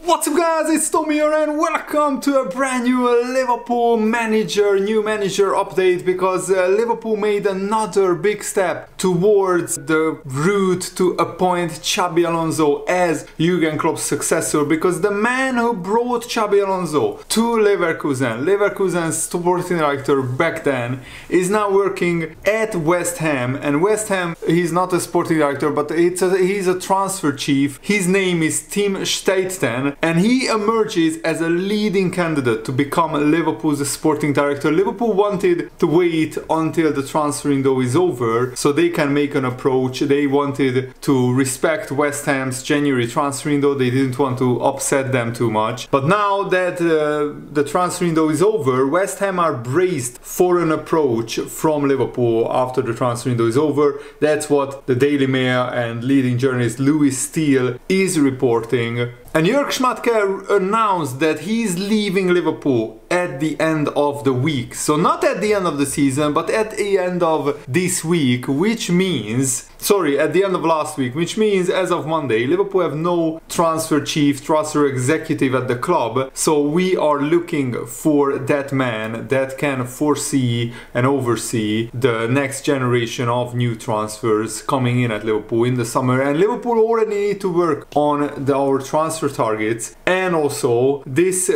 What's up guys, it's Tommy here and welcome to a brand new Liverpool new manager update, because Liverpool made another big step towards the route to appoint Xabi Alonso as Jurgen Klopp's successor, because the man who brought Xabi Alonso to Leverkusen's sporting director back then, is now working at West Ham. And West Ham, he's not a sporting director, but he's a transfer chief. His name is Tim Steidten, and he emerges as a leading candidate to become Liverpool's sporting director. Liverpool wanted to wait until the transfer window is over so they can make an approach. They wanted to respect West Ham's January transfer window. They didn't want to upset them too much. But now that the transfer window is over, West Ham are braced for an approach from Liverpool after the transfer window is over. That's what the Daily Mail and leading journalist Lewis Steele is reporting. And Jörg Schmadtke announced that he's leaving Liverpool at the end of the week. So not at the end of the season, but at the end of this week, which means... Sorry, at the end of last week, which means as of Monday, Liverpool have no transfer chief, transfer executive at the club. So we are looking for that man that can foresee and oversee the next generation of new transfers coming in at Liverpool in the summer. And Liverpool already need to work on our transfer targets, and also this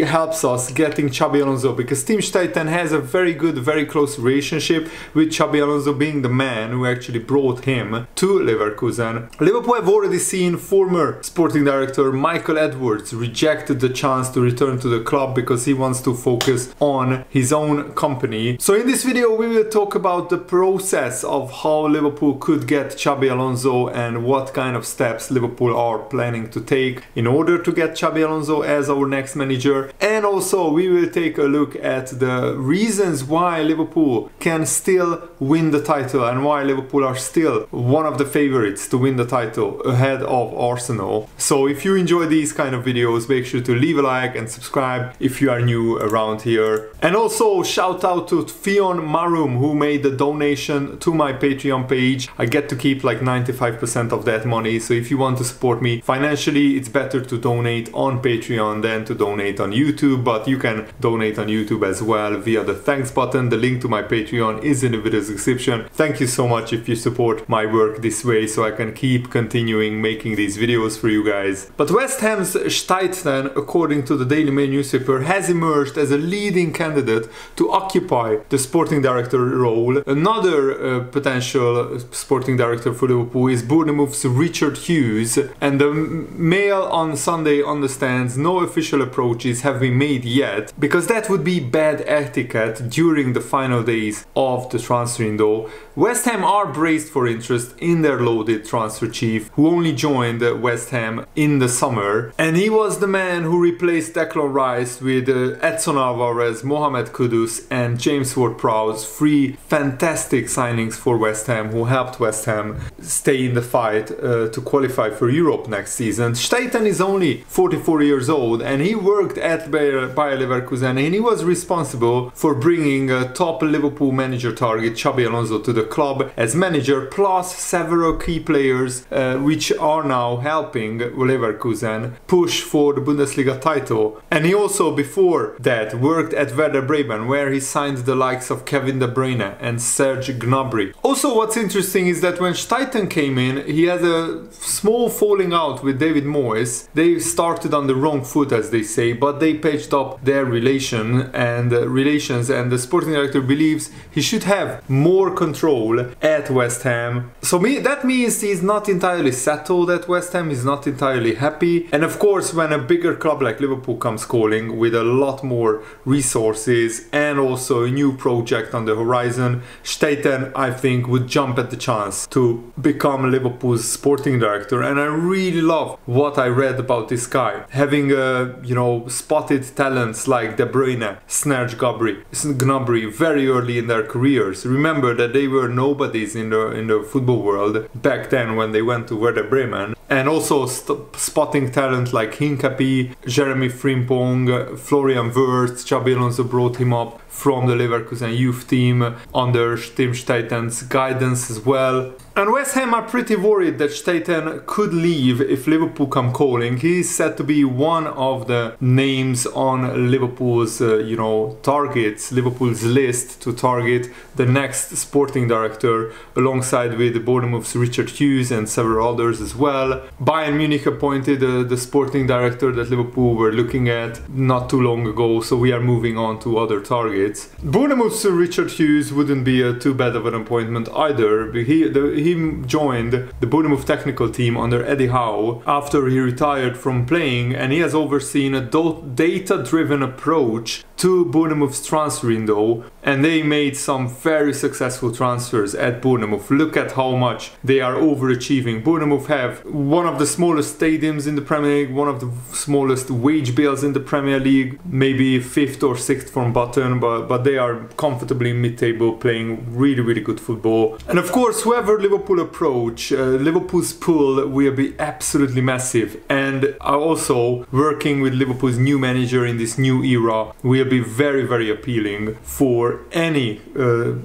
helps us getting Xabi Alonso, because Tim Steidten has a very good, very close relationship with Xabi Alonso, being the man who actually brought him to Leverkusen. Liverpool have already seen former sporting director Michael Edwards rejected the chance to return to the club because he wants to focus on his own company. So in this video we will talk about the process of how Liverpool could get Xabi Alonso and what kind of steps Liverpool are planning to take in order to get Xabi Alonso as our next manager. And also we will take a look at the reasons why Liverpool can still win the title and why Liverpool are still one of the favorites to win the title ahead of Arsenal. So if you enjoy these kind of videos, make sure to leave a like and subscribe if you are new around here. And also shout out to Fion Marum, who made the donation to my Patreon page. I get to keep like 95% of that money, so if you want to support me financially, it's better to donate on Patreon than to donate on YouTube, but you can donate on YouTube as well via the thanks button. The link to my Patreon is in the video description. Thank you so much if you support my work this way so I can keep continuing making these videos for you guys. But West Ham's Steidten, according to the Daily Mail newspaper, has emerged as a leading candidate to occupy the sporting director role. Another potential sporting director for Liverpool is Bournemouth's Richard Hughes, and the Mail on Sunday understands no official approaches have been made yet, because that would be bad etiquette during the final days of the transfer window. West Ham are braced for interest in their loaded transfer chief, who only joined West Ham in the summer, and he was the man who replaced Declan Rice with Edson Alvarez, Mohamed Kudus and James Ward-Prowse, three fantastic signings for West Ham who helped West Ham stay in the fight to qualify for Europe next season. Steidten is only 44 years old and he worked at Bayer Leverkusen, and he was responsible for bringing top Liverpool manager target Xabi Alonso to the club as manager, plus several key players which are now helping Leverkusen push for the Bundesliga title. And he also before that worked at Werder Bremen, where he signed the likes of Kevin De Bruyne and Serge Gnabry. Also what's interesting is that when Steidten came in, he had a small falling out with David Moyes. They started on the wrong foot, as they say, but they patched up their relations, and the sporting director believes he should have more control at West Ham. So that means he's not entirely settled at West Ham, he's not entirely happy. And of course when a bigger club like Liverpool comes calling with a lot more resources and also a new project on the horizon, Steidten, I think, would jump at the chance to become Liverpool's sporting director. And I really love what I read about this guy, having spotted talents like De Bruyne, Serge Gnabry very early in their careers. Remember that they were nobodies in the football world back then when they went to Werder Bremen. And also spotting talent like Hincapie, Jeremy Frimpong, Florian Wirtz. Xabi Alonso brought him up from the Leverkusen youth team under Tim Steidten's guidance as well. And West Ham are pretty worried that Steiten could leave if Liverpool come calling. He's said to be one of the names on Liverpool's, targets, Liverpool's list to target the next sporting director, alongside with Bournemouth's Richard Hughes and several others as well. Bayern Munich appointed the sporting director that Liverpool were looking at not too long ago, so we are moving on to other targets. Bournemouth's Richard Hughes wouldn't be too bad of an appointment either. He joined the Bournemouth technical team under Eddie Howe after he retired from playing, and he has overseen a data-driven approach to Bournemouth's transfer window, and they made some very successful transfers at Bournemouth. Look at how much they are overachieving. Bournemouth have one of the smallest stadiums in the Premier League, one of the smallest wage bills in the Premier League, maybe 5th or 6th from bottom, but they are comfortably mid-table, playing really, really good football. And of course, whoever Liverpool approach, Liverpool's pull will be absolutely massive, and also working with Liverpool's new manager in this new era will be very, very appealing for any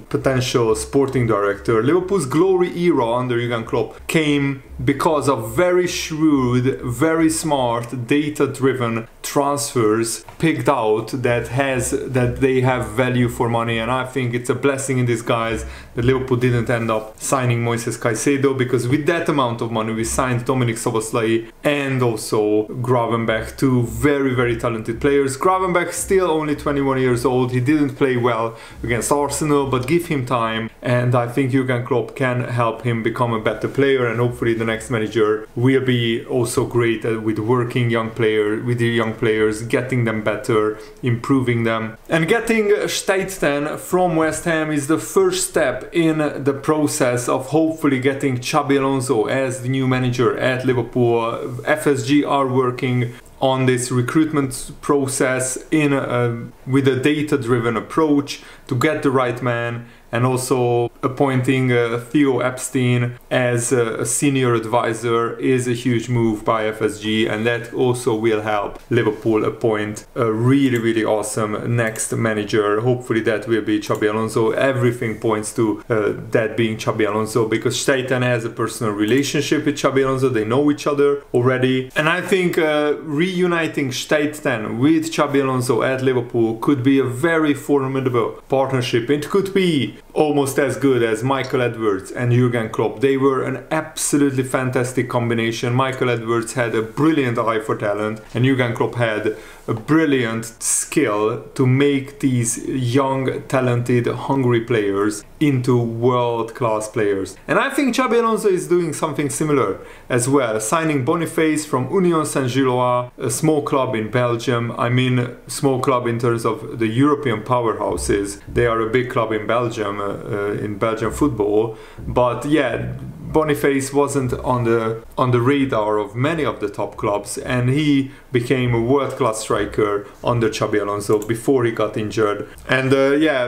potential sporting director. Liverpool's glory era under Jurgen Klopp came because of very shrewd, very smart, data-driven transfers picked out that they have value for money. And I think it's a blessing in disguise that Liverpool didn't end up signing Moises Caicedo, because with that amount of money we signed Dominik Szoboszlai and also Gravenberch, two very, very talented players. Gravenberch still only 21 years old. He didn't play well against Arsenal, but give him time, and I think Jurgen Klopp can help him become a better player, and hopefully the next manager will be also great with working with the young players, getting them better, improving them. And getting Steiten from West Ham is the first step in the process of hopefully getting Xabi Alonso as the new manager at Liverpool. FSG are working on this recruitment process with a data-driven approach to get the right man, and also appointing Theo Epstein as a senior advisor is a huge move by FSG, and that also will help Liverpool appoint a really, really awesome next manager. Hopefully that will be Xabi Alonso. Everything points to that being Xabi Alonso, because Steiten has a personal relationship with Xabi Alonso. They know each other already, and I think reuniting Steiten with Xabi Alonso at Liverpool could be a very formidable partnership. It could be almost as good as Michael Edwards and Jurgen Klopp. They were an absolutely fantastic combination. Michael Edwards had a brilliant eye for talent, and Jurgen Klopp had a brilliant skill to make these young, talented, hungry players into world-class players. And I think Xabi Alonso is doing something similar as well, signing Boniface from Union Saint-Gilloise, a small club in Belgium. I mean, small club in terms of the European powerhouses. They are a big club in Belgium, in Belgian football. But yeah, Boniface wasn't on the radar of many of the top clubs, and he became a world-class striker under Xabi Alonso before he got injured. And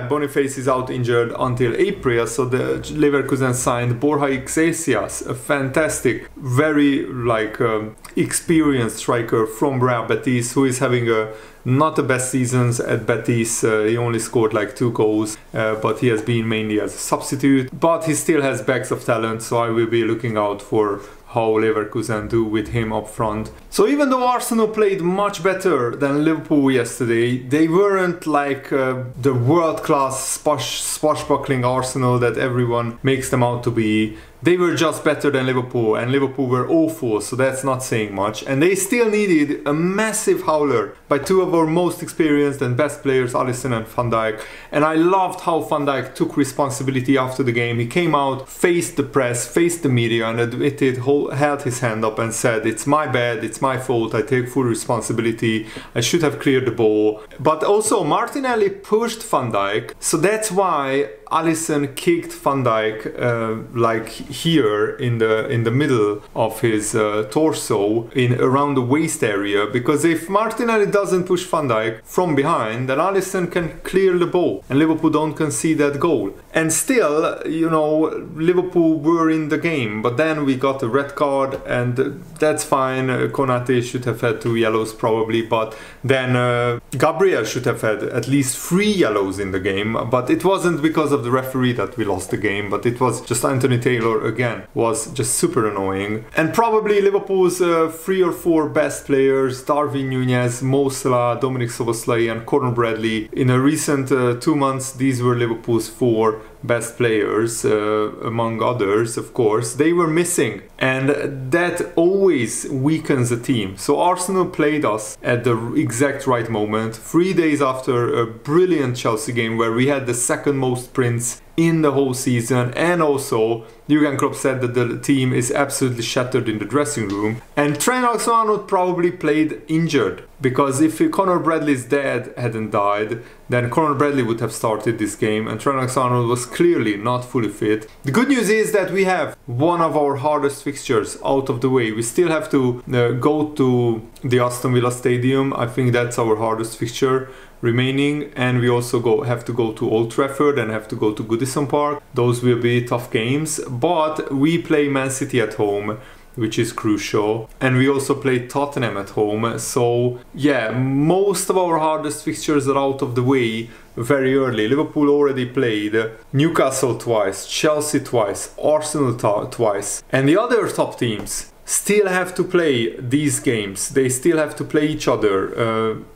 Boniface is out injured until April, so the Leverkusen signed Borja Iglesias, a fantastic, very experienced striker from Real Betis, who is having not the best seasons at Betis. He only scored 2 goals, but he has been mainly as a substitute. But he still has bags of talent, so I will be looking out for how Leverkusen do with him up front. So even though Arsenal played much better than Liverpool yesterday, they weren't like the world-class swashbuckling Arsenal that everyone makes them out to be. They were just better than Liverpool, and Liverpool were awful, so that's not saying much. And they still needed a massive howler by two of our most experienced and best players, Alisson and Van Dijk. And I loved how Van Dijk took responsibility after the game. He came out, faced the press, faced the media, and held his hand up and said, "It's my bad, it's my fault, I take full responsibility, I should have cleared the ball." But also Martinelli pushed Van Dijk, so that's why Alisson kicked Van Dijk here in the middle of his torso, around the waist area, because if Martinelli doesn't push Van Dijk from behind, then Alisson can clear the ball and Liverpool don't concede that goal. And still, Liverpool were in the game, but then we got a red card, and that's fine. Konate should have had 2 yellows probably, but then Gabriel should have had at least 3 yellows in the game, but it wasn't because of of the referee that we lost the game, but it was just Anthony Taylor again, was just super annoying. And probably Liverpool's 3 or 4 best players, Darwin Núñez, Mo Salah, Dominic Szoboszlai and Conor Bradley. In a recent 2 months, these were Liverpool's 4 best players, among others, of course. They were missing, and that always weakens a team. So Arsenal played us at the exact right moment, 3 days after a brilliant Chelsea game where we had the second most sprints in the whole season, and also Jurgen Klopp said that the team is absolutely shattered in the dressing room. And Trent Alexander-Arnold probably played injured, because if Conor Bradley's dad hadn't died, then Conor Bradley would have started this game, and Trent Alexander-Arnold was clearly not fully fit. The good news is that we have one of our hardest fixtures out of the way. We still have to go to the Aston Villa Stadium. I think that's our hardest fixture remaining, and we also have to go to Old Trafford and have to go to Goodison Park. Those will be tough games, but we play Man City at home, which is crucial, and we also play Tottenham at home. So yeah, most of our hardest fixtures are out of the way very early. Liverpool already played Newcastle twice, Chelsea twice, Arsenal twice, and the other top teams still have to play these games. They still have to play each other.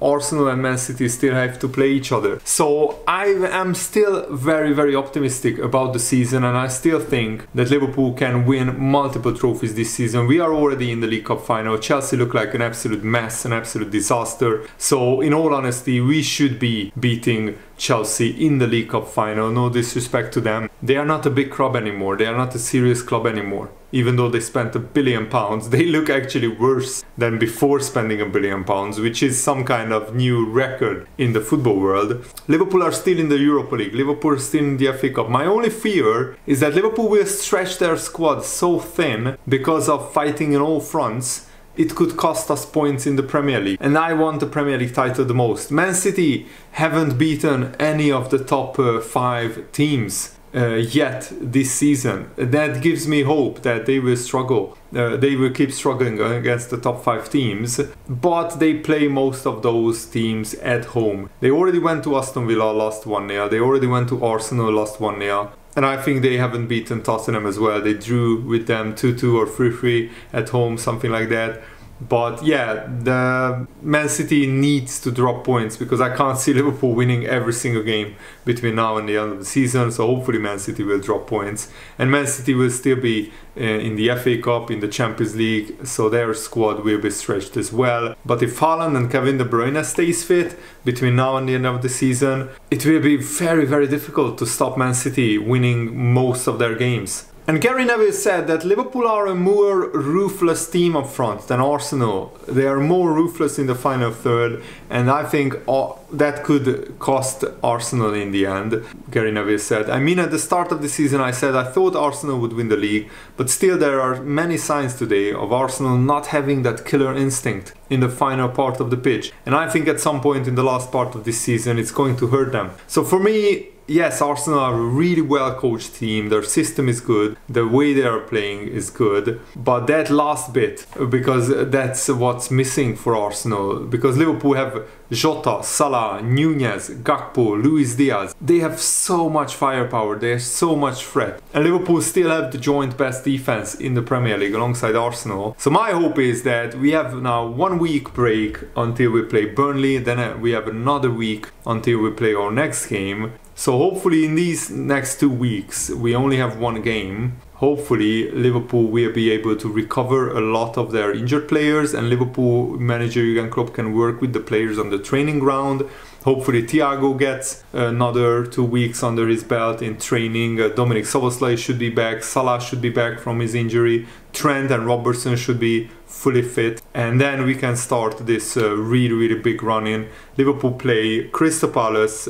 Arsenal and Man City still have to play each other. So I am still very, very optimistic about the season, and I still think that Liverpool can win multiple trophies this season. We are already in the League Cup final. Chelsea look like an absolute mess, an absolute disaster. So in all honesty, we should be beating Chelsea in the League Cup final. No disrespect to them. They are not a big club anymore. They are not a serious club anymore. Even though they spent £1 billion, they look actually worse than before spending £1 billion, which is some kind of new record in the football world. Liverpool are still in the Europa League. Liverpool are still in the FA Cup. My only fear is that Liverpool will stretch their squad so thin because of fighting in all fronts. It could cost us points in the Premier League, and I want the Premier League title the most. Man City haven't beaten any of the top 5 teams yet this season. That gives me hope that they will struggle. They will keep struggling against the top 5 teams, but they play most of those teams at home. They already went to Aston Villa, lost 1-0. They already went to Arsenal, lost 1-0. And I think they haven't beaten Tottenham as well. They drew with them 2-2 or 3-3 at home, something like that. But yeah, the Man City needs to drop points, because I can't see Liverpool winning every single game between now and the end of the season. So hopefully Man City will drop points, and Man City will still be in the FA Cup, in the Champions League, so their squad will be stretched as well. But if Haaland and Kevin De Bruyne stays fit between now and the end of the season, it will be very, very difficult to stop Man City winning most of their games. And Gary Neville said that Liverpool are a more ruthless team up front than Arsenal. They are more ruthless in the final third, and I think that could cost Arsenal in the end, Gary Neville said. I mean, at the start of the season I said I thought Arsenal would win the league, but still there are many signs today of Arsenal not having that killer instinct in the final part of the pitch. And I think at some point in the last part of this season it's going to hurt them. So for me, yes, Arsenal are a really well coached team, their system is good, the way they are playing is good, but that last bit, because that's what's missing for Arsenal, because Liverpool have Jota, Salah, Núñez, Gakpo, Luis Diaz. They have so much firepower, they have so much threat, and Liverpool still have the joint best defense in the Premier League alongside Arsenal. So my hope is that we have now 1 week break until we play Burnley, then we have another week until we play our next game. So hopefully in these next 2 weeks, we only have 1 game. Hopefully Liverpool will be able to recover a lot of their injured players, and Liverpool manager Jurgen Klopp can work with the players on the training ground. Hopefully Thiago gets another 2 weeks under his belt in training. Dominic Szoboszlai should be back. Salah should be back from his injury. Trent and Robertson should be fully fit, and then we can start this really big run in. Liverpool play Crystal Palace,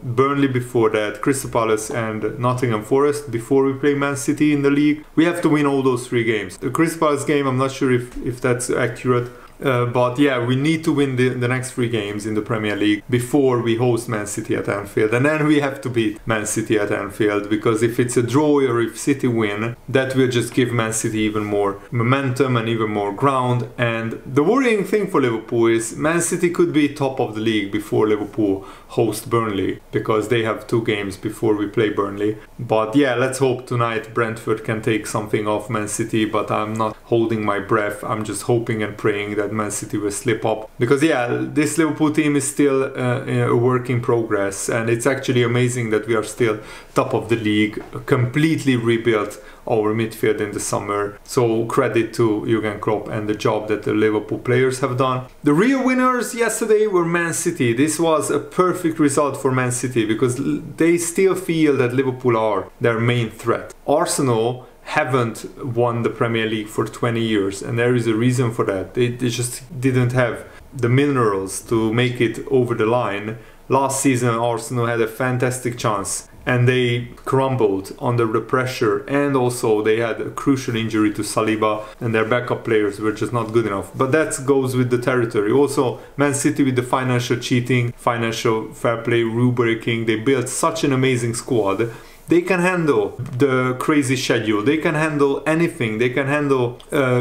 Burnley before that, Crystal Palace and Nottingham Forest before we play Man City in the league. We have to win all those 3 games. The Crystal Palace game, I'm not sure if that's accurate. But yeah, we need to win the next 3 games in the Premier League before we host Man City at Anfield, and then we have to beat Man City at Anfield, because if it's a draw or if City win, that will just give Man City even more momentum and even more ground. And the worrying thing for Liverpool is Man City could be top of the league before Liverpool host Burnley, because they have 2 games before we play Burnley. But yeah, let's hope tonight Brentford can take something off Man City, but I'm not holding my breath. I'm just hoping and praying that Man City will slip up, because yeah, this Liverpool team is still a work in progress, and it's actually amazing that we are still top of the league, completely rebuilt our midfield in the summer. So credit to Jurgen Klopp and the job that the Liverpool players have done. The real winners yesterday were Man City. This was a perfect result for Man City, because they still feel that Liverpool are their main threat. Arsenal haven't won the Premier League for 20 years, and there is a reason for that. They just didn't have the minerals to make it over the line. Last season Arsenal had a fantastic chance, and they crumbled under the pressure, and also they had a crucial injury to Saliba, and their backup players were just not good enough. But that goes with the territory. Also, Man City, with the financial cheating, financial fair play rule breaking, they built such an amazing squad. They can handle the crazy schedule, they can handle anything, they can handle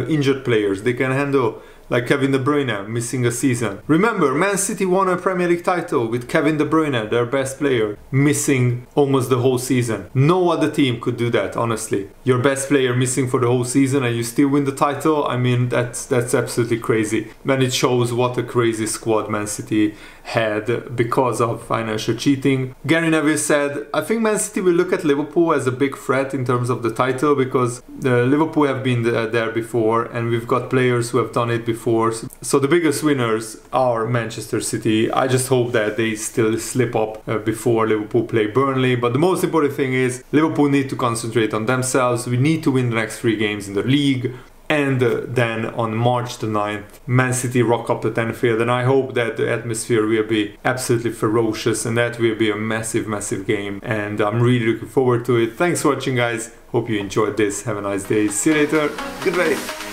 injured players, they can handle like Kevin De Bruyne missing a season. Remember, Man City won a Premier League title with Kevin De Bruyne, their best player, missing almost the whole season. No other team could do that, honestly. Your best player missing for the whole season and you still win the title? I mean, that's absolutely crazy. And it shows what a crazy squad Man City had because of financial cheating. Gary Neville said, I think Man City will look at Liverpool as a big threat in terms of the title, because Liverpool have been there before, and we've got players who have done it before. So the biggest winners are Manchester City. I just hope that they still slip up before Liverpool play Burnley. But the most important thing is Liverpool need to concentrate on themselves. We need to win the next 3 games in the league. And then on March the 9th, Man City rock up at Anfield, and I hope that the atmosphere will be absolutely ferocious, and that will be a massive, massive game, and I'm really looking forward to it. Thanks for watching, guys. Hope you enjoyed this. Have a nice day. See you later. Goodbye.